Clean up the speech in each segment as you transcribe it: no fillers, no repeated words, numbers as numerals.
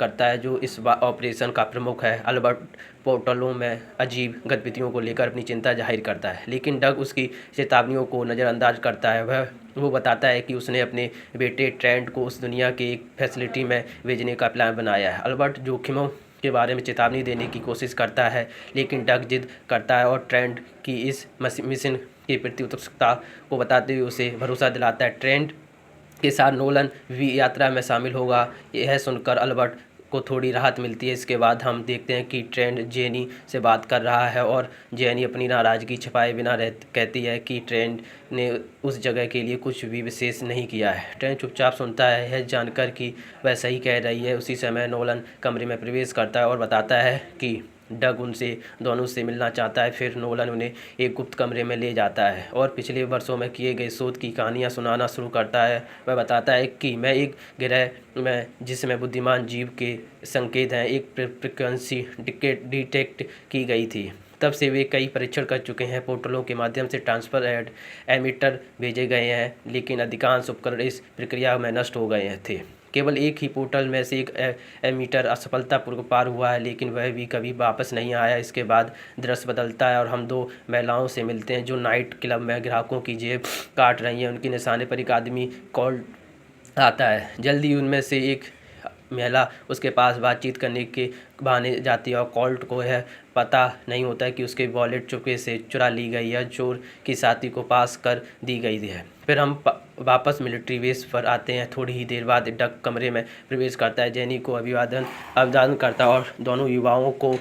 करता है जो इस ऑपरेशन का प्रमुख है। अल्बर्ट पोर्टलों में अजीब गतिविधियों को लेकर अपनी चिंता जाहिर करता है, लेकिन डग उसकी चेतावनियों को नज़रअंदाज करता है। वो बताता है कि उसने अपने बेटे ट्रेंट को उस दुनिया के एक फैसिलिटी में भेजने का प्लान बनाया है। अल्बर्ट जोखिमों के बारे में चेतावनी देने की कोशिश करता है, लेकिन डग जिद करता है और ट्रेंट की इस मिशन के प्रति उत्सुकता को बताते हुए उसे भरोसा दिलाता है। ट्रेंट के साथ नोलन भी यात्रा में शामिल होगा। यह सुनकर अल्बर्ट को थोड़ी राहत मिलती है। इसके बाद हम देखते हैं कि ट्रेंट जेनी से बात कर रहा है और जेनी अपनी नाराज़गी छिपाए बिना कहती है कि ट्रेंट ने उस जगह के लिए कुछ भी विशेष नहीं किया है। ट्रेंट चुपचाप सुनता है, यह जानकर कि वह सही कह रही है। उसी समय नोलन कमरे में प्रवेश करता है और बताता है कि डग उनसे दोनों से मिलना चाहता है। फिर नोलन उन्हें एक गुप्त कमरे में ले जाता है और पिछले वर्षों में किए गए शोध की कहानियां सुनाना शुरू करता है। वह बताता है कि मैं एक ग्रह में जिसमें बुद्धिमान जीव के संकेत हैं एक फ्रिक्वेंसी डिटेक्ट की गई थी। तब से वे कई परीक्षण कर चुके हैं। पोर्टलों के माध्यम से ट्रांसफर एमिटर भेजे गए हैं, लेकिन अधिकांश उपकरण इस प्रक्रिया में नष्ट हो गए थे। केवल एक ही पोर्टल में से एक एमीटर असफलतापूर्वक पार हुआ है, लेकिन वह भी कभी वापस नहीं आया। इसके बाद दृश्य बदलता है और हम दो महिलाओं से मिलते हैं जो नाइट क्लब में ग्राहकों की जेब काट रही हैं। उनके निशाने पर एक आदमी कॉल आता है। जल्दी उनमें से एक महिला उसके पास बातचीत करने के बहाने जाती है और कॉल्ट को यह पता नहीं होता है कि उसके वॉलेट चुपके से चुरा ली गई है, चोर की साथी को पास कर दी गई है। फिर हम वापस मिलिट्री बेस पर आते हैं। थोड़ी ही देर बाद डग कमरे में प्रवेश करता है, जेनी को अभिवादन करता है और दोनों युवाओं को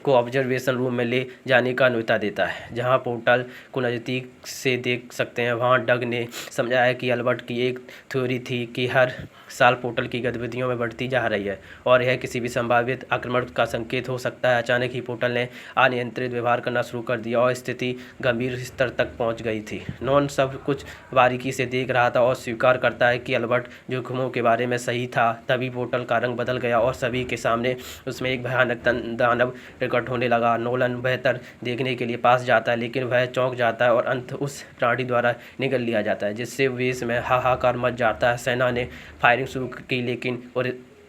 ऑब्जर्वेशन रूम में ले जाने का न्योता देता है, जहां पोर्टल को नज़दीक से देख सकते हैं। वहां डग ने समझाया कि अल्बर्ट की एक थ्योरी थी कि हर साल पोर्टल की गतिविधियों में बढ़ती जा रही है और यह किसी भी संभावित आक्रमण का संकेत हो सकता है। अचानक ही पोर्टल ने अनियंत्रित व्यवहार करना शुरू कर दिया और स्थिति गंभीर स्तर तक पहुंच गई थी। नॉन सब कुछ बारीकी से देख रहा था और स्वीकार करता है कि अल्बर्ट जोखिमों के बारे में सही था। तभी पोर्टल का रंग बदल गया और सभी के सामने उसमें एक भयानक दानव प्रकट होने लगा। नोलन बेहतर देखने के लिए पास जाता है, लेकिन वह चौंक जाता है और अंत उस प्राणी द्वारा निगल लिया जाता है, जिससे वेश में हाहाकार मच जाता है। सेना ने फायरिंग शुरू की, लेकिन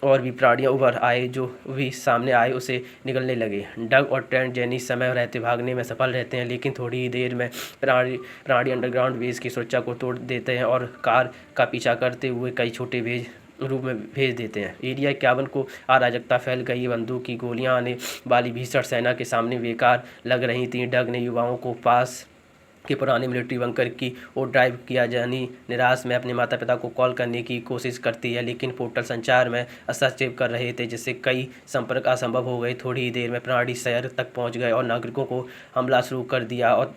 और भी प्राणियां उभर आए जो भी सामने आए उसे निगलने लगे। डग और ट्रेंट जेनी समय रहते भागने में सफल रहते हैं, लेकिन थोड़ी ही देर में प्राणी अंडरग्राउंड बेस की सुरक्षा को तोड़ देते हैं और कार का पीछा करते हुए कई छोटे रूप में भेज देते हैं। एरिया 51 को अराजकता फैल गई। बंदूक की गोलियां आने वाली भीषण सेना के सामने बेकार लग रही थी। डग ने युवाओं को पास के पुराने मिलिट्री बंकर की ओर ड्राइव किया। जानी निराश में अपने माता पिता को कॉल करने की कोशिश करती है, लेकिन पोर्टल संचार में हस्तक्षेप कर रहे थे, जिससे कई संपर्क असंभव हो गए। थोड़ी ही देर में प्राणी शहर तक पहुंच गए और नागरिकों को हमला शुरू कर दिया और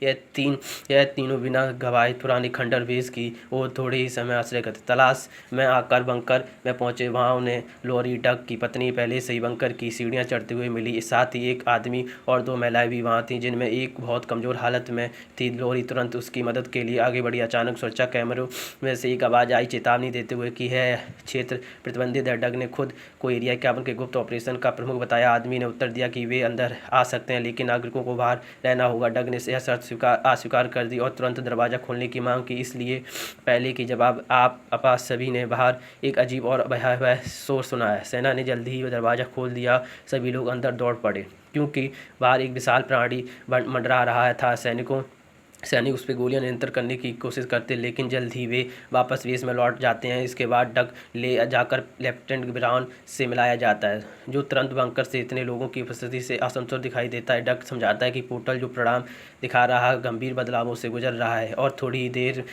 यह तीनों बिना गवाए पुरानी खंडर बेस की ओर थोड़े ही समय आश्रय करते तलाश में आकर बंकर में पहुंचे। वहां उन्हें लोरी डग की पत्नी पहले से ही बंकर की सीढ़ियां चढ़ते हुए मिली। साथ ही एक आदमी और दो महिलाएं भी वहां थीं, जिनमें एक बहुत कमजोर हालत में थी। लोरी तुरंत उसकी मदद के लिए आगे बढ़ी। अचानक सुरक्षा कैमरों में से एक आवाज़ आई, चेतावनी देते हुए कि यह क्षेत्र प्रतिबंधित है। डग ने खुद को एरिया 51 के गुप्त ऑपरेशन का प्रमुख बताया। आदमी ने उत्तर दिया कि वे अंदर आ सकते हैं, लेकिन नागरिकों को बाहर रहना होगा। डग ने यह शर्त अस्वीकार कर दी और तुरंत दरवाज़ा खोलने की मांग की, इसलिए पहले की जवाब आप सभी ने बाहर एक अजीब और भयावह शोर सुना है। सेना ने जल्दी ही दरवाज़ा खोल दिया। सभी लोग अंदर दौड़ पड़े, क्योंकि बाहर एक विशाल प्राणी मंडरा रहा था। सैनिक उस पर गोलियां नियंत्रण करने की कोशिश करते, लेकिन जल्द ही वे वापस वेश में लौट जाते हैं। इसके बाद डग ले जाकर लेफ्टिनेंट ब्राउन से मिलाया जाता है, जो तुरंत बंकर से इतने लोगों की उपस्थिति से असंतुष्ट दिखाई देता है। डग समझाता है कि पोर्टल जो परिणाम दिखा रहा गंभीर बदलावों से गुजर रहा है और थोड़ी ही देर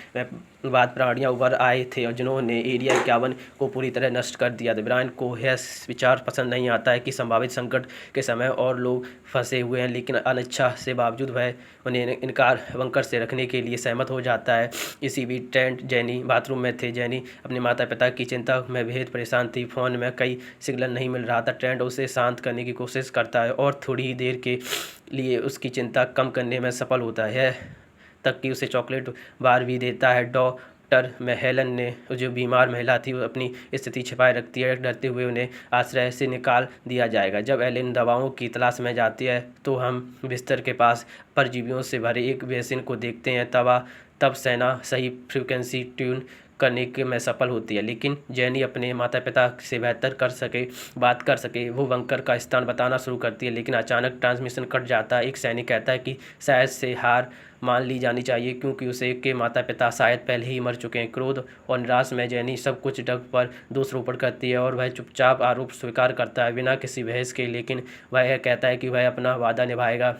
बाद प्राणियां उभर आए थे और जिन्होंने एरिया 51 को पूरी तरह नष्ट कर दिया था। ब्रायन को यह विचार पसंद नहीं आता है कि संभावित संकट के समय और लोग फंसे हुए हैं, लेकिन अनिच्छा से बावजूद वह उन्हें इनकार बंकर से रखने के लिए सहमत हो जाता है। इसी बीच ट्रेंट जेनी बाथरूम में थे। जेनी अपने माता पिता की चिंता में बेहद परेशान थी। फ़ोन में कई सिग्नल नहीं मिल रहा था। ट्रेंट उसे शांत करने की कोशिश करता है और थोड़ी ही देर के लिए उसकी चिंता कम करने में सफल होता है, तक कि उसे चॉकलेट बार भी देता है। डॉक्टर में हेलन ने जो बीमार महिला थी वो अपनी स्थिति छिपाए रखती है, डरते हुए उन्हें आश्रय से निकाल दिया जाएगा। जब एलन दवाओं की तलाश में जाती है तो हम बिस्तर के पास परजीवियों से भरे एक बेसिन को देखते हैं। तब सेना सही फ्रीक्वेंसी ट्यून करने के में सफल होती है। लेकिन जैनी अपने माता पिता से बेहतर बात कर सके वो बंकर का स्थान बताना शुरू करती है। लेकिन अचानक ट्रांसमिशन कट जाता है। एक सैनिक कहता है कि शायद से हार मान ली जानी चाहिए क्योंकि उसे के माता पिता शायद पहले ही मर चुके हैं। क्रोध और निराश में जैनी सब कुछ डग पर दोषारोपण करती है और वह चुपचाप आरोप स्वीकार करता है बिना किसी बहस के। लेकिन वह यह कहता है कि वह अपना वादा निभाएगा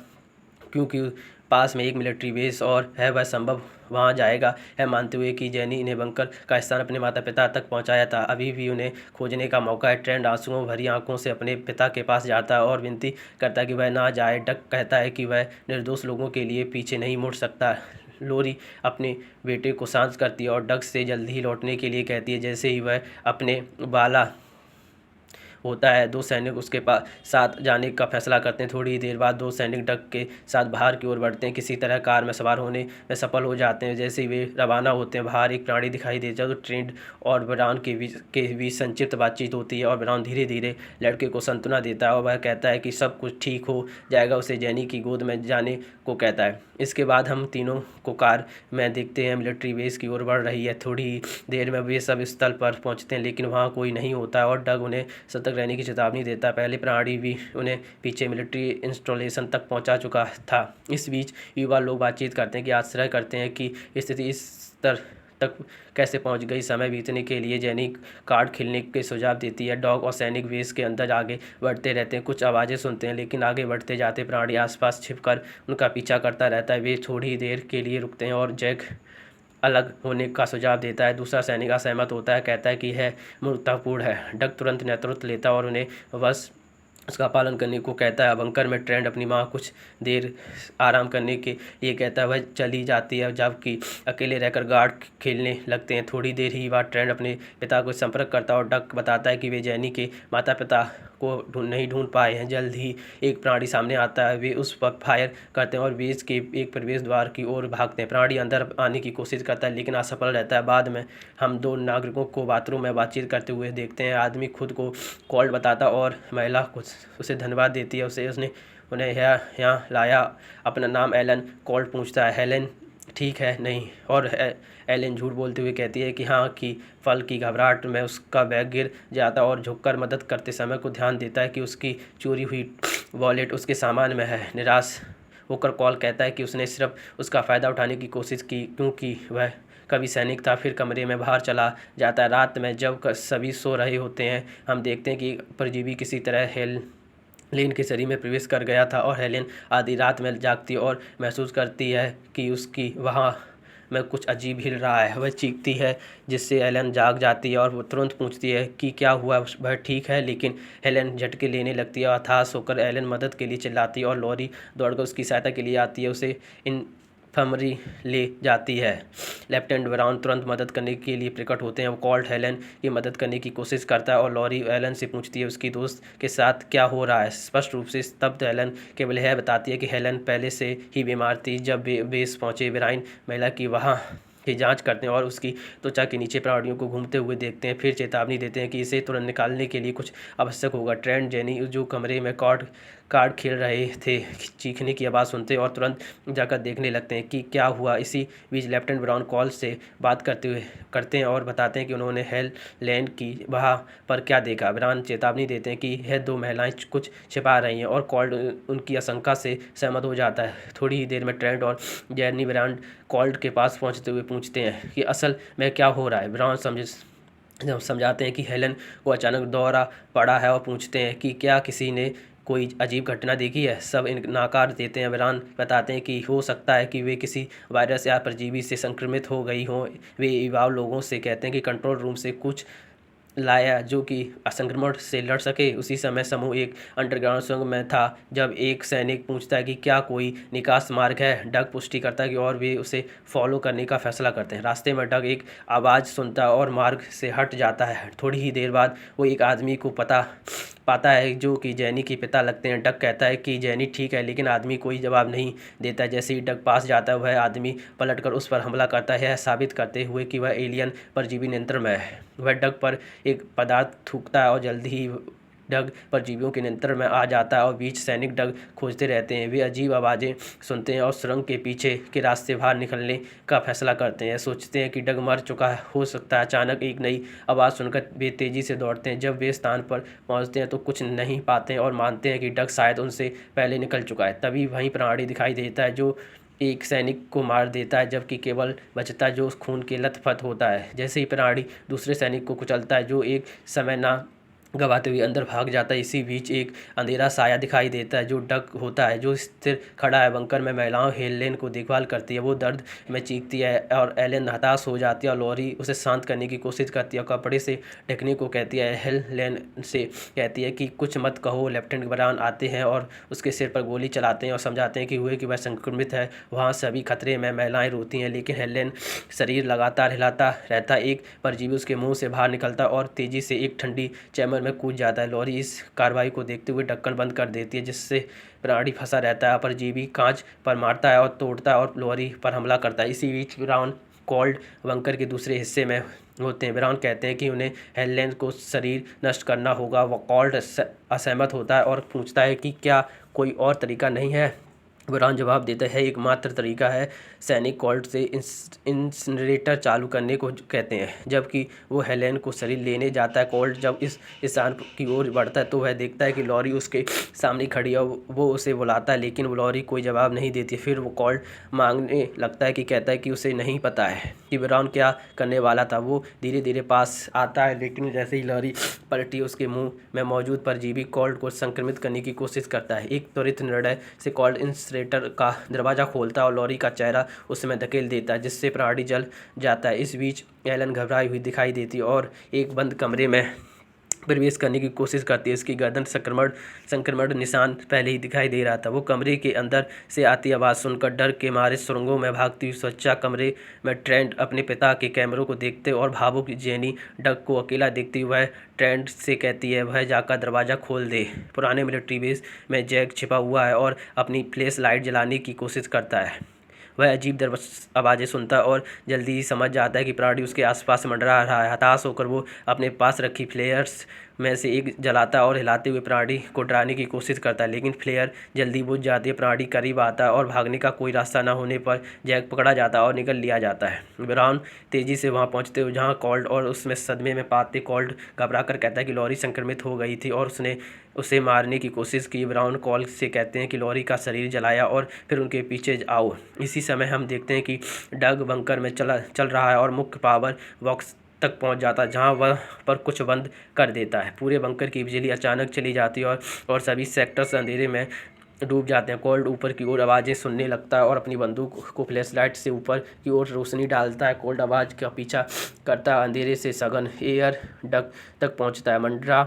क्योंकि पास में एक मिलिट्री बेस और है, वह संभव वहां जाएगा है, मानते हुए कि जैनी ने बंकर का स्थान अपने माता पिता तक पहुंचाया था। अभी भी उन्हें खोजने का मौका है। ट्रेंड आंसुओं भरी आंखों से अपने पिता के पास जाता है और विनती करता है कि वह ना जाए। डक कहता है कि वह निर्दोष लोगों के लिए पीछे नहीं मुड़ सकता। लोरी अपने बेटे को शांत करती है और डग से जल्दी ही लौटने के लिए कहती है। जैसे ही वह अपने बाला होता है, दो सैनिक उसके पास साथ जाने का फैसला करते हैं। थोड़ी देर बाद दो सैनिक डग के साथ बाहर की ओर बढ़ते हैं। किसी तरह कार में सवार होने में सफल हो जाते हैं। जैसे ही वे रवाना होते हैं, बाहर एक प्राणी दिखाई देता है। तो ट्रेंड और ब्राउन के बीच संक्षिप्त बातचीत होती है और ब्राउन धीरे धीरे लड़के को सांत्वना देता है और वह कहता है कि सब कुछ ठीक हो जाएगा। उसे जैनी की गोद में जाने को कहता है। इसके बाद हम तीनों को कार में देखते हैं, मिलिट्री बेस की ओर बढ़ रही है। थोड़ी देर में वे सब स्थल पर पहुंचते हैं लेकिन वहां कोई नहीं होता और डग उन्हें सतर्क रहने की चेतावनी देता है। पहले प्राणी भी उन्हें पीछे मिलिट्री इंस्टॉलेशन तक पहुंचा चुका था। इस बीच युवा लोग बातचीत करते हैं कि आश्चर्य करते हैं कि स्थिति इस स्तर तक कैसे पहुंच गई। समय बीतने के लिए जैनी कार्ड खेलने के सुझाव देती है। डॉग और सैनिक बेस के अंदर आगे बढ़ते रहते हैं। कुछ आवाज़ें सुनते हैं लेकिन आगे बढ़ते जाते प्राणी आसपास छिपकर उनका पीछा करता रहता है। वे थोड़ी देर के लिए रुकते हैं और जैक अलग होने का सुझाव देता है। दूसरा सैनिक असहमत होता है, कहता है कि यह मूर्खतापूर्ण है। डग तुरंत नेतृत्व लेता है और उन्हें बस उसका पालन करने को कहता है। बंकर में ट्रेंड अपनी माँ कुछ देर आराम करने के लिए कहता है। वह चली जाती है जबकि अकेले रहकर गार्ड खेलने लगते हैं। थोड़ी देर ही बाद ट्रेंड अपने पिता को संपर्क करता है और डक बताता है कि वे जैनी के माता पिता को नहीं ढूंढ पाए हैं। जल्द ही एक प्राणी सामने आता है। वे उस पर फायर करते हैं और बेस के एक प्रवेश द्वार की ओर भागते हैं। प्राणी अंदर आने की कोशिश करता है लेकिन असफल रहता है। बाद में हम दो नागरिकों को बाथरूम में बातचीत करते हुए देखते हैं। आदमी खुद को कॉल्ड बताता और महिला कुछ उसे धन्यवाद देती है। उसने उन्हें यहाँ लाया। अपना नाम एलन कॉल्ड पूछता है। हेलेन ठीक है नहीं, और एलन झूठ बोलते हुए कहती है कि हाँ की फल की घबराहट में उसका बैग गिर जाता और झुककर मदद करते समय को ध्यान देता है कि उसकी चोरी हुई वॉलेट उसके सामान में है। निराश होकर कॉल कहता है कि उसने सिर्फ उसका फ़ायदा उठाने की कोशिश की क्योंकि वह कभी सैनिक था। फिर कमरे में बाहर चला जाता है। रात में जब सभी सो रहे होते हैं, हम देखते हैं कि परजीवी किसी तरह हेलेन के शरीर में प्रवेश कर गया था और हेलेन आधी रात में जागती और महसूस करती है कि उसकी वहाँ में कुछ अजीब हिल रहा है। वह चीखती है जिससे हेलेन जाग जाती है और वो तुरंत पूछती है कि क्या हुआ, वह ठीक है। लेकिन हेलेन झटके लेने लगती है। हताश होकर हेलेन मदद के लिए चिल्लाती है और लॉरी दौड़कर उसकी सहायता के लिए आती है, उसे इन्फर्मरी ले जाती है। लेफ्टिनेंट ब्राउन तुरंत मदद करने के लिए प्रकट होते हैं। वो कॉल्ड हेलेन की मदद करने की कोशिश करता है और लॉरी हेलेन से पूछती है उसकी दोस्त के साथ क्या हो रहा है। स्पष्ट रूप से स्तब्ध हेलेन केवल यह बताती है कि हेलेन पहले से ही बीमार थी। जब बेस पहुंचे, ब्राइन महिला की वहाँ की जांच करते हैं और उसकी त्वचा के नीचे प्राणियों को घूमते हुए देखते हैं। फिर चेतावनी देते हैं कि इसे तुरंत निकालने के लिए कुछ आवश्यक होगा। ट्रेंड जैनी जो कमरे में कार्ड खेल रहे थे चीखने की आवाज़ सुनते और तुरंत जाकर देखने लगते हैं कि क्या हुआ। इसी बीच लेफ्टिनेंट ब्राउन कॉल से बात करते हैं और बताते हैं कि उन्होंने हेलेन की वहाँ पर क्या देखा। ब्राउन चेतावनी देते हैं कि यह दो महिलाएं कुछ छिपा रही हैं और कॉल्ड उनकी आशंका से सहमत हो जाता है। थोड़ी ही देर में ट्रेंड और जैनी ब्राउन कॉल्ड के पास पहुँचते हुए पूछते हैं कि असल में क्या हो रहा है। ब्राउन समझाते हैं कि हेलेन को अचानक दौरा पड़ा है और पूछते हैं कि क्या किसी ने कोई अजीब घटना देखी है। सब नाकार देते हैं। ब्राउन बताते हैं कि हो सकता है कि वे किसी वायरस या परजीवी से संक्रमित हो गई हों। वे युवा लोगों से कहते हैं कि कंट्रोल रूम से कुछ लाया जो कि संक्रमण से लड़ सके। उसी समय समूह एक अंडरग्राउंड संघ में था जब एक सैनिक पूछता है कि क्या कोई निकास मार्ग है। डग पुष्टि करता है कि और वे उसे फॉलो करने का फैसला करते हैं। रास्ते में डग एक आवाज़ सुनता है और मार्ग से हट जाता है। थोड़ी ही देर बाद वो एक आदमी को पाता है जो कि जैनी के पिता लगते हैं। डग कहता है कि जैनी ठीक है लेकिन आदमी कोई जवाब नहीं देता। जैसे ही डग पास जाता है वह आदमी पलटकर उस पर हमला करता है, साबित करते हुए कि वह एलियन परजीवी नियंत्रण में है। वह डग पर एक पदार्थ थूकता है और जल्दी ही डग परजीवियों के नियंत्रण में आ जाता है और बीच सैनिक डग खोजते रहते हैं। वे अजीब आवाज़ें सुनते हैं और सुरंग के पीछे के रास्ते बाहर निकलने का फैसला करते हैं। सोचते हैं कि डग मर चुका हो सकता है। अचानक एक नई आवाज़ सुनकर वे तेज़ी से दौड़ते हैं। जब वे स्थान पर पहुंचते हैं तो कुछ नहीं पाते हैं और मानते हैं कि डग शायद उनसे पहले निकल चुका है। तभी वहीं प्राणी दिखाई देता है जो एक सैनिक को मार देता है, जबकि केवल बचता है जो खून के लथपथ होता है। जैसे ही प्राणी दूसरे सैनिक को कुचलता है जो एक समय ना गवाते हुए अंदर भाग जाता है। इसी बीच एक अंधेरा साया दिखाई देता है जो डग होता है, जो स्थिर खड़ा है। बंकर में महिलाओं हेलेन को देखभाल करती है। वो दर्द में चीखती है और एलेन हताश हो जाती है और लॉरी उसे शांत करने की कोशिश करती है और कपड़े से ढकने को कहती है। हेलेन से कहती है कि कुछ मत कहो। लेफ्टिनेंट ब्राउन आते हैं और उसके सिर पर गोली चलाते हैं और समझाते हैं कि वह संक्रमित है, वहाँ सभी खतरे में। महिलाएं रोती हैं लेकिन हेलेन शरीर लगातार हिलाता रहता। एक परजीवी उसके मुंह से बाहर निकलता और तेजी से एक ठंडी चैम्बर में कूद जाता है। लॉरी इस कार्रवाई को देखते हुए ढक्कन बंद कर देती है, जिससे प्राणी फंसा रहता है। परजीवी कांच पर मारता है और तोड़ता है और लॉरी पर हमला करता है। इसी बीच ब्राउन कोल्ड बंकर के दूसरे हिस्से में होते हैं। ब्राउन कहते हैं कि उन्हें हेलेन को शरीर नष्ट करना होगा। वह कोल्ड असहमत होता है और पूछता है कि क्या कोई और तरीका नहीं है। ब्राउन जवाब देता है एकमात्र तरीका है। सैनिक कोल्ड से इंसिनरेटर चालू करने को कहते हैं, जबकि वो हेलेन को शरीर लेने जाता है। कोल्ड जब इस स्थान की ओर बढ़ता है तो वह देखता है कि लॉरी उसके सामने खड़ी है। वो उसे बुलाता है लेकिन वो लॉरी कोई जवाब नहीं देती। फिर वो कोल्ड मांगने लगता है कि कहता है कि उसे नहीं पता है कि ब्राउन क्या करने वाला था। वो धीरे धीरे पास आता है लेकिन जैसे ही लॉरी पलटी उसके मुंह में मौजूद परजीवी कोल्ड को संक्रमित करने की कोशिश करता है। एक त्वरित निर्णय से कोल्ड इंसिनरेटर का दरवाज़ा खोलता है और लॉरी का चेहरा उसमें धकेल देता है, जिससे प्राणी जल जाता है। इस बीच एलन घबराई हुई दिखाई देती है और एक बंद कमरे में प्रवेश करने की कोशिश करती है। इसकी गर्दन संक्रमण निशान पहले ही दिखाई दे रहा था। वो कमरे के अंदर से आती आवाज़ सुनकर डर के मारे सुरंगों में भागती हुई सच्चा कमरे में ट्रेंट अपने पिता के कैमरों को देखते और भावुक जेनी डग को अकेला देखती हुई वह ट्रेंट से कहती है वह जाकर दरवाज़ा खोल दे। पुराने मिलिट्री बेस में जैक छिपा हुआ है और अपनी फ्लैश लाइट जलाने की कोशिश करता है। वह अजीब आवाज़ें सुनता है और जल्दी ही समझ जाता है कि प्राणी उसके आसपास मंडरा रहा है। हताश होकर वो अपने पास रखी फ्लेयर्स में से एक जलाता है और हिलाते हुए प्राणी को डराने की कोशिश करता है, लेकिन फ्लेयर जल्दी बुझ जाती है। प्राणी करीब आता है और भागने का कोई रास्ता न होने पर जैक पकड़ा जाता है और निकल लिया जाता है। ब्राउन तेज़ी से वहाँ पहुँचते हुए जहाँ कोल्ड और उसमें सदमे में पाते कोल्ड घबरा कर कहता है कि लॉरी संक्रमित हो गई थी और उसने उसे मारने की कोशिश की। ब्राउन कॉल से कहते हैं कि लॉरी का शरीर जलाया और फिर उनके पीछे आओ। इसी समय हम देखते हैं कि डग बंकर में चल रहा है और मुख्य पावर बॉक्स तक पहुंच जाता है, जहां वह पर कुछ बंद कर देता है। पूरे बंकर की बिजली अचानक चली जाती है और सभी सेक्टर्स अंधेरे में डूब जाते हैं। कोल्ड ऊपर की ओर आवाज़ें सुनने लगता है और अपनी बंदूक को फ्लैशलाइट से ऊपर की ओर रोशनी डालता है। कोल्ड आवाज़ का पीछा करता है। अंधेरे से सघन एयर डग तक पहुंचता है। मंडरा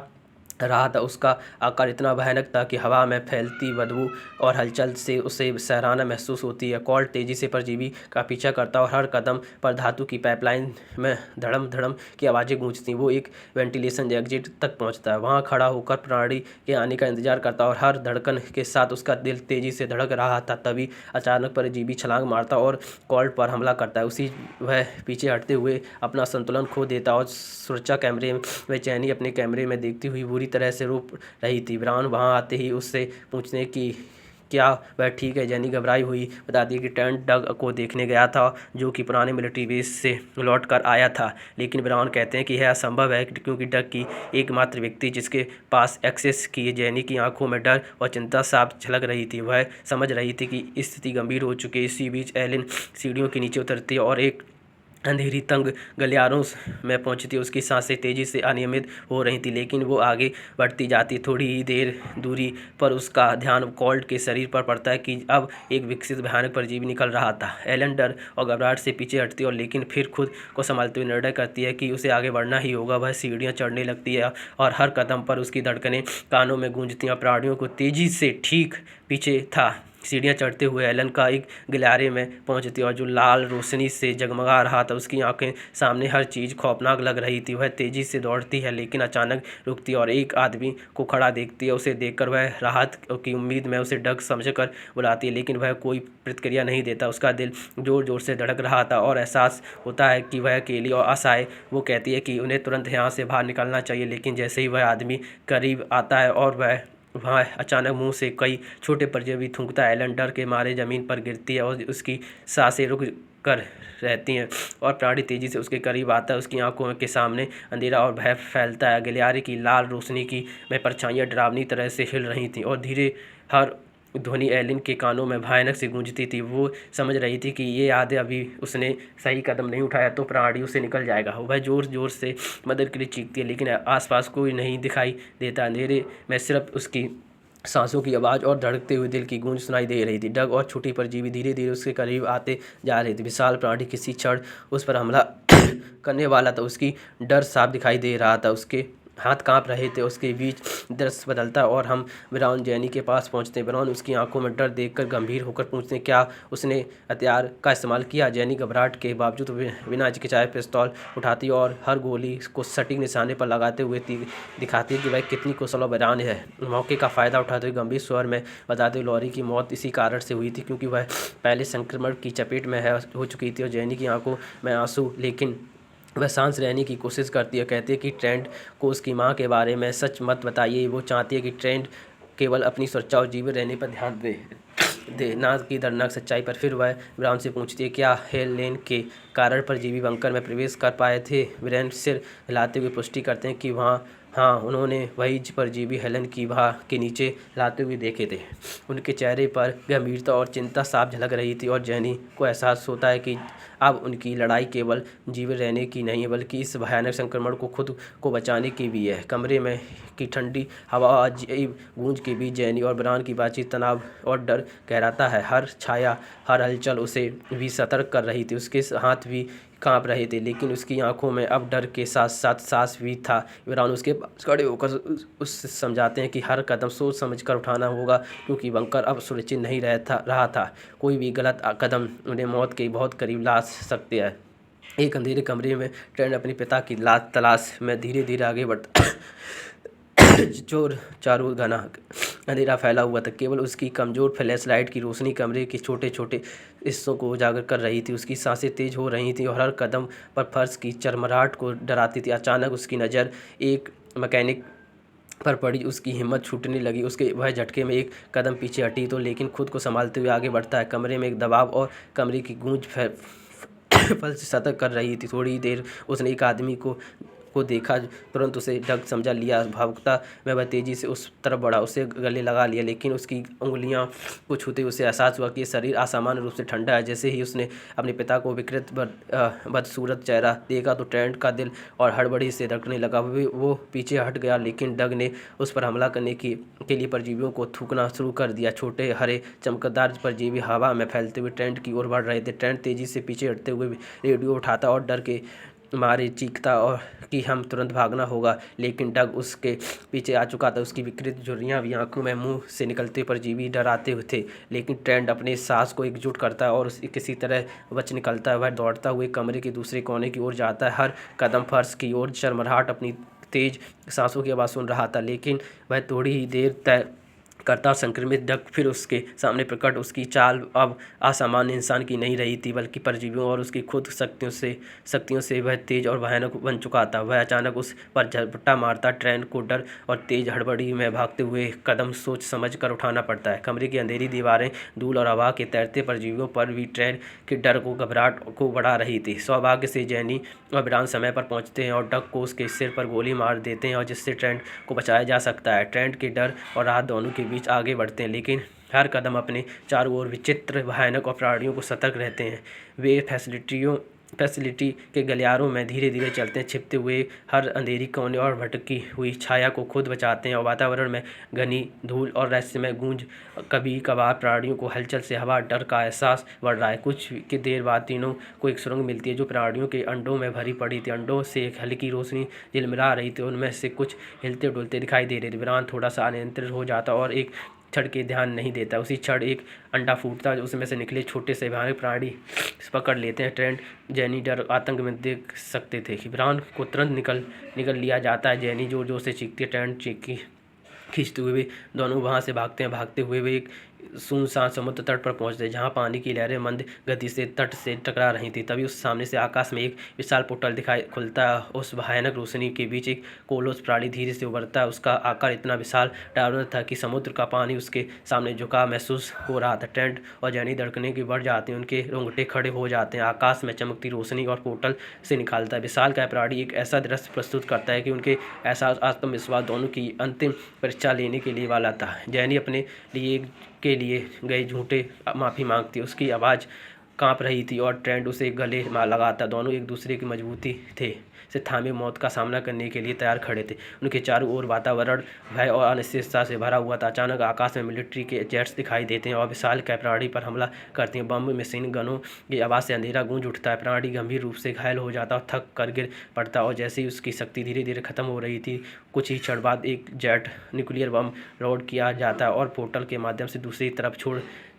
रहा था। उसका आकार इतना भयानक था कि हवा में फैलती बदबू और हलचल से उसे सराहना महसूस होती है। कोल्ड तेज़ी से परजीवी का पीछा करता और हर कदम पर धातु की पाइपलाइन में धड़म धड़म की आवाज़ें गूंजती। वो एक वेंटिलेशन एग्जिट तक पहुंचता है। वहां खड़ा होकर प्राणी के आने का इंतजार करता और हर धड़कन के साथ उसका दिल तेज़ी से धड़क रहा था। तभी अचानक परजीवी छलांग मारता और कोल्ड पर हमला करता है। उसी वह पीछे हटते हुए अपना संतुलन खो देता और सुरक्षा कैमरे में चैनी अपने कैमरे में देखती हुई बुरी तरह से रो रही थी। ब्राउन वहां आते ही उससे पूछने की क्या वह ठीक है। जेनी घबराई हुई बताती है कि ट्रेंट डग को देखने गया था, जो कि पुराने मिलिट्री बेस से लौट कर आया था। लेकिन ब्राउन कहते हैं कि यह असंभव है क्योंकि डग की एकमात्र व्यक्ति जिसके पास एक्सेस की जेनी की आंखों में डर और चिंता साफ झलक रही थी। वह समझ रही थी कि स्थिति गंभीर हो चुकी है। इसी बीच एलिन सीढ़ियों के नीचे उतरती है और एक अंधेरी तंग गलियारों में पहुंचती। उसकी सांसें तेज़ी से अनियमित हो रही थी, लेकिन वो आगे बढ़ती जाती। थोड़ी ही देर दूरी पर उसका ध्यान कोल्ड के शरीर पर पड़ता है कि अब एक विकसित भयानक परजीवी निकल रहा था। एलन डर और घबराहट से पीछे हटती और लेकिन फिर खुद को संभालते हुए निर्णय करती है कि उसे आगे बढ़ना ही होगा। वह सीढ़ियाँ चढ़ने लगती है और हर कदम पर उसकी धड़कनें कानों में गूंजती हैं। प्राणियों को तेज़ी से ठीक पीछे था सीढ़ियाँ चढ़ते हुए एलन का एक गलियारे में पहुंचती और जो लाल रोशनी से जगमगा रहा था उसकी आंखें सामने हर चीज़ खौफनाक लग रही थी। वह तेज़ी से दौड़ती है लेकिन अचानक रुकती और एक आदमी को खड़ा देखती है। उसे देखकर वह राहत की उम्मीद में उसे डग समझकर बुलाती है लेकिन वह कोई प्रतिक्रिया नहीं देता। उसका दिल ज़ोर ज़ोर से धड़क रहा था और एहसास होता है कि वह अकेली और असहाय। वो कहती है कि उन्हें तुरंत यहाँ से बाहर निकलना चाहिए, लेकिन जैसे ही वह आदमी करीब आता है और वहाँ अचानक मुंह से कई छोटे परजीवी थूकता है। एलन डर के मारे ज़मीन पर गिरती है और उसकी सांसें रुक कर रहती हैं और प्राणी तेज़ी से उसके करीब आता है। उसकी आंखों के सामने अंधेरा और भय फैलता है। गलियारे की लाल रोशनी की में परछाइयाँ डरावनी तरह से हिल रही थीं और धीरे हर ध्वनि एलिन के कानों में भयानक सी गूंजती थी। वो समझ रही थी कि ये याद अभी उसने सही कदम नहीं उठाया तो प्राणी उसे निकल जाएगा। वह ज़ोर ज़ोर से मदद के लिए चीखती है लेकिन आसपास कोई नहीं दिखाई देता। अंधेरे में सिर्फ उसकी सांसों की आवाज़ और धड़कते हुए दिल की गूंज सुनाई दे रही थी। डग और छोटी परजीवी धीरे धीरे उसके करीब आते जा रहे थे। विशाल प्राणी किसी क्षण उस पर हमला करने वाला था। उसकी डर साफ दिखाई दे रहा था, उसके हाथ कांप रहे थे। उसके बीच दृश्य बदलता और हम ब्राउन जैनी के पास पहुंचते। ब्राउन उसकी आंखों में डर देखकर गंभीर होकर पूछते, क्या उसने हथियार का इस्तेमाल किया? जैनी घबराहट के बावजूद बिना हिचकिचाए पिस्तौल उठाती और हर गोली को सटीक निशाने पर लगाते हुए दिखाती है कि वह कितनी कुशल और बयान है। मौके का फ़ायदा उठाते हुए गंभीर स्वर में बताते हुए लॉरी की मौत इसी कारण से हुई थी क्योंकि वह पहले संक्रमण की चपेट में हो चुकी थी। और जैनी की आंखों में आंसू, लेकिन वह सांस रहने की कोशिश करती है। कहती है कि ट्रेंट को उसकी माँ के बारे में सच मत बताइए। वो चाहती है कि ट्रेंट केवल अपनी सुरक्षा और जीवित रहने पर ध्यान दे ना कि दर्दनाक सच्चाई पर। फिर वह ब्राउन से पूछती है, क्या हेलेन के कारण परजीवी बंकर में प्रवेश कर पाए थे? ब्राउन सिर हिलाते हुए पुष्टि करते हैं कि हाँ, उन्होंने वही परजीवी हेलन की बाह के नीचे लाते हुए देखे थे। उनके चेहरे पर गंभीरता और चिंता साफ झलक रही थी और जैनी को एहसास होता है कि अब उनकी लड़ाई केवल जीवित रहने की नहीं बल्कि इस भयानक संक्रमण को खुद को बचाने की भी है। कमरे में की ठंडी हवा और अजीब गूंज के बीच जैनी और ब्राउन की बातचीत तनाव और डर गहराता है। हर छाया, हर हलचल उसे भी सतर्क कर रही थी। उसके हाथ भी कांप रहे थे लेकिन उसकी आंखों में अब डर के साथ साथ साहस भी था। ब्राउन उसके पास खड़े होकर उससे समझाते हैं कि हर कदम सोच समझकर उठाना होगा क्योंकि बंकर अब सुरक्षित नहीं रहा था। कोई भी गलत कदम उन्हें मौत के बहुत करीब ला सकते हैं। एक अंधेरे कमरे में ट्रेंट अपने पिता की तलाश में धीरे धीरे आगे बढ़ता चोर चारों घना अंधेरा फैला हुआ था। केवल उसकी कमज़ोर फ्लैश लाइट की रोशनी कमरे के छोटे छोटे हिस्सों को उजागर कर रही थी। उसकी सांसें तेज हो रही थीं और हर कदम पर फर्श की चरमराहट को डराती थी। अचानक उसकी नज़र एक मैकेनिक पर पड़ी। उसकी हिम्मत छूटने लगी। उसके वह झटके में एक कदम पीछे हटी तो लेकिन खुद को संभालते हुए आगे बढ़ता है। कमरे में एक दबाव और कमरे की गूंज फल से सतर्क कर रही थी। थोड़ी देर उसने एक आदमी को देखा, तुरंत उसे डग समझा लिया। भावुकता में वह तेज़ी से उस तरफ बढ़ा, उसे गले लगा लिया लेकिन उसकी उंगलियां को छूते उसे एहसास हुआ कि शरीर असामान्य रूप से ठंडा है। जैसे ही उसने अपने पिता को विकृत बदसूरत चेहरा देखा तो ट्रेंट का दिल और हड़बड़ी से धड़कने लगा। वो पीछे हट गया लेकिन डग ने उस पर हमला करने के लिए परजीवियों को थूकना शुरू कर दिया। छोटे हरे चमकदार परजीवी हवा में फैलते हुए ट्रेंट की ओर बढ़ रहे थे। ट्रेंट तेज़ी से पीछे हटते हुए रेडियो उठाता और डर के मारे चीखता और कि हम तुरंत भागना होगा, लेकिन डग उसके पीछे आ चुका था। उसकी विकृत झुर्रियाँ भी आंखों में मुंह से निकलते परजीवी डराते हुए थे लेकिन ट्रेंट अपने सांस को एकजुट करता है और किसी तरह बच निकलता है। वह दौड़ता हुए कमरे के दूसरे कोने की ओर जाता है। हर कदम फर्श की ओर चरमराहट अपनी तेज सांसों की आवाज़ सुन रहा था लेकिन वह थोड़ी ही देर तय करता संक्रमित डग फिर उसके सामने प्रकट। उसकी चाल अब असामान्य इंसान की नहीं रही थी बल्कि परजीवियों और उसकी खुद शक्तियों से वह तेज और भयानक बन चुका था। वह अचानक उस पर झपट्टा मारता। ट्रेंट को डर और तेज हड़बड़ी में भागते हुए कदम सोच समझ कर उठाना पड़ता है। कमरे की अंधेरी दीवारें धूल और हवा के तैरते परजीवियों पर भी ट्रेंट के डर को घबराहट को बढ़ा रही थी। सौभाग्य से जैनी और ब्राउन समय पर पहुंचते हैं और डग को उसके सिर पर गोली मार देते हैं और जिससे ट्रेंट को बचाया जा सकता है। ट्रेंट के डर और राहत दोनों के बीच आगे बढ़ते हैं लेकिन हर कदम अपने चारों ओर विचित्र भयानक और प्राणियों को सतर्क रहते हैं। वे फैसिलिटी के गलियारों में धीरे धीरे चलते हैं, छिपते हुए हर अंधेरी कोने और भटकी हुई छाया को खुद बचाते हैं और वातावरण में घनी धूल और रहस्यमय गूंज। कभी कभार प्राणियों को हलचल से हवा डर का एहसास बढ़ रहा है। कुछ की देर बाद तीनों को एक सुरंग मिलती है जो प्राणियों के अंडों में भरी पड़ी थी। अंडों से एक हल्की रोशनी झिलमिला रही थी, उनमें से कुछ हिलते डुलते दिखाई दे रहे थे। ब्राउन थोड़ा सा अनियंत्रित हो जाता और एक क्षण के ध्यान नहीं देता। उसी क्षण एक अंडा फूटता है, उसमें से निकले छोटे से भयानक प्राणी पकड़ लेते हैं। ट्रेंट जैनी डर आतंक में देख सकते थे कि ब्राउन को तुरंत निकल लिया जाता है। जैनी जोर जोर से चीखती है। ट्रेंट चीखी खींचते हुए दोनों वहाँ से भागते हैं। भागते हुए वे एक सुनसान समुद्र तट पर पहुंचते हैं, जहाँ पानी की लहरें मंद गति से तट से टकरा रही थी। तभी उस सामने से आकाश में एक विशाल पोर्टल दिखाई खुलता है। उस भयानक रोशनी के बीच एक कोलोस प्राणी धीरे से उभरता है। उसका आकार इतना विशाल डरावना था कि समुद्र का पानी उसके सामने झुका महसूस हो रहा था। ट्रेंट और जैनी धड़कने की बढ़ जाते हैं, उनके रोंगटे खड़े हो जाते हैं। आकाश में चमकती रोशनी और पोर्टल से निकालता है विशाल का प्राणी एक ऐसा दृश्य प्रस्तुत करता है कि उनके एहसास आत्मविश्वास दोनों की अंतिम परीक्षा लेने के लिए वाला था। जैनी अपने लिए गए झूठे माफ़ी मांगती, उसकी आवाज़ कांप रही थी और ट्रेंट उसे गले लगाता। दोनों एक दूसरे की मजबूती से थामे मौत का सामना करने के लिए तैयार खड़े थे। उनके चारों ओर वातावरण भय और अनिश्चितता से भरा हुआ था। अचानक आकाश में मिलिट्री के जेट्स दिखाई देते हैं और विशाल प्राणी पर हमला करते हैं। बम मशीन गनों की आवाज़ से अंधेरा गूंज उठता है। प्राणी गंभीर रूप से घायल हो जाता और थक कर गिर पड़ता। और जैसे ही उसकी शक्ति धीरे धीरे खत्म हो रही थी, कुछ ही क्षण बाद एक जेट न्यूक्लियर बम लोड किया जाता है और पोर्टल के माध्यम से दूसरी तरफ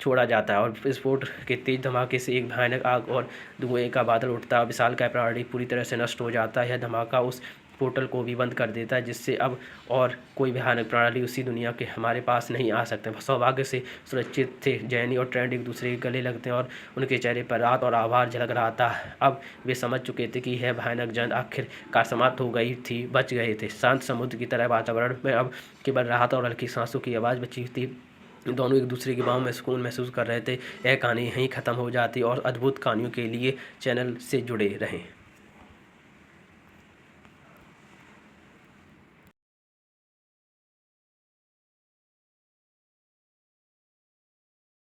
छोड़ा जाता है। और विस्फोट के तेज धमाके से एक भयानक आग और धुएं का बादल उठता है। विशाल का प्राणी पूरी तरह से नष्ट हो जाता है। यह धमाका उस पोर्टल को भी बंद कर देता है, जिससे अब और कोई भयानक प्रणाली उसी दुनिया के हमारे पास नहीं आ सकते। सौभाग्य से सुरक्षित थे। जैनी और ट्रेंट एक दूसरे के गले लगते हैं और उनके चेहरे पर राहत और आभार झलक रहा था। अब वे समझ चुके थे कि यह भयानक जंग आखिरकार समाप्त हो गई थी, बच गए थे। शांत समुद्र की तरह वातावरण में अब केवल राहत और हल्की सांसों की आवाज़ बची थी। दोनों एक दूसरे की बाहों में सुकून महसूस कर रहे थे। यह कहानी यहीं ख़त्म हो जाती और अद्भुत कहानियों के लिए चैनल से जुड़े रहें।